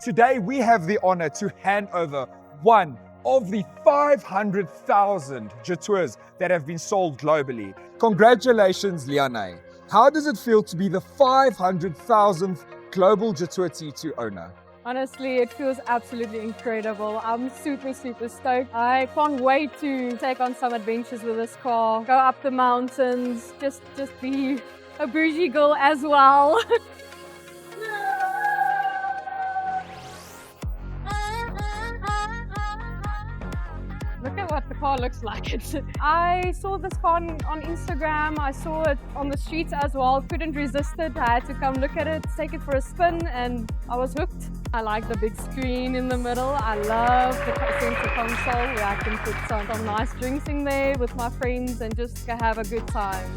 Today, we have the honor to hand over one of the 500,000 JETOURs that have been sold globally. Congratulations, Leané. How does it feel to be the 500,000th global JETOUR T2 owner? Honestly, it feels absolutely incredible. I'm super stoked. I can't wait to take on some adventures with this car, go up the mountains, just be a bougie girl as well. Look at what the car looks like. I saw this car on Instagram. I saw it on the streets as well. Couldn't resist it. I had to come look at it, take it for a spin, and I was hooked. I like the big screen in the middle. I love the center console where I can put some nice drinks in there with my friends and just go have a good time.